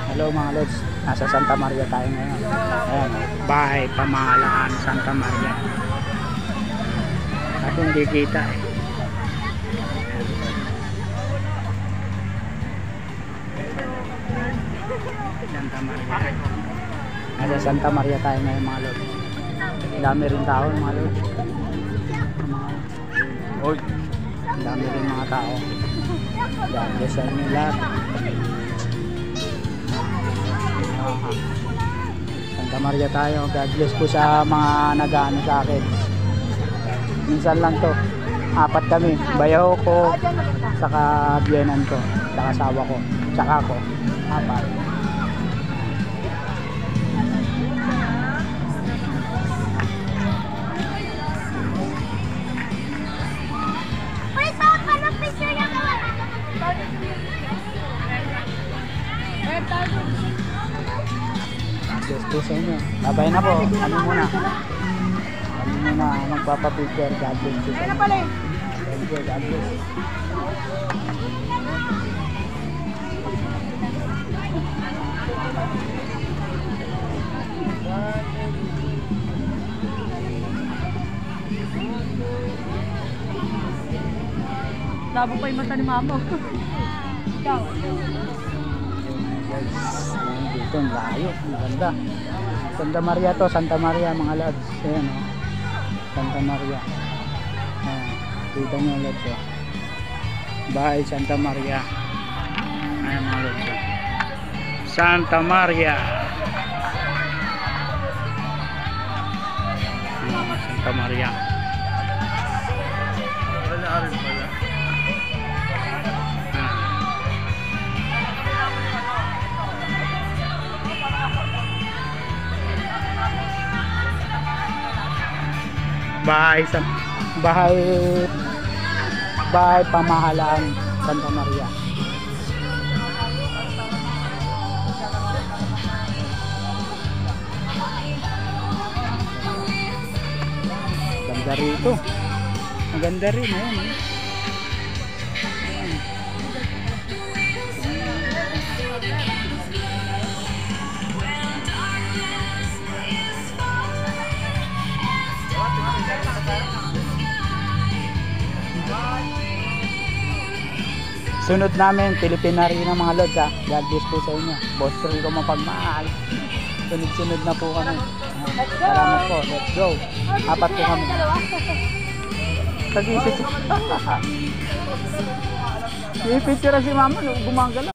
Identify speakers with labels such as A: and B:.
A: Hello mga lods, nasa Santa Maria tayo ngayon. Ayan, bahay pamahalaan Santa Maria. At hindi kita eh. Santa Maria. Nasa Santa Maria tayo ngayon mga lods. Dami rin tao mga lods. Oy, dami rin mga tao. God bless sa inyo lahat. Santa Maria tayo. God bless po sa mga nag-ano sa akin. Minsan lang to. 4 kami. Bayaw ko, saka biyenan ko, saka asawa ko, saka ako. 4. Yes po sa inyo. Babay na po. Kami muna. Kami muna magpapapicture. God bless po sa inyo. Thank you. God bless.
B: Labo pa yung mata ni mama. Ikaw.
A: Dito ang layo, ang ganda. Santa Maria to, Santa Maria mga lads. Ayan o, Santa Maria. Ayan, kita nyo lads o. Bahay Santa Maria. Ayan mga lads o. Santa Maria. Ayan, Santa Maria. Wala rin pala. bahay pamahalaan Santa Maria. Ganda rito. Maganda rin ayan eh. Sunod namin, Pilipinary ng mga lods ha. God bless po sa inyo. Boss Rico mapagmahal. Sunod-sunod na po kami. Salamat po. Let's go. 4 po kami. Pag-ipit. I-picture si mama, gumagala.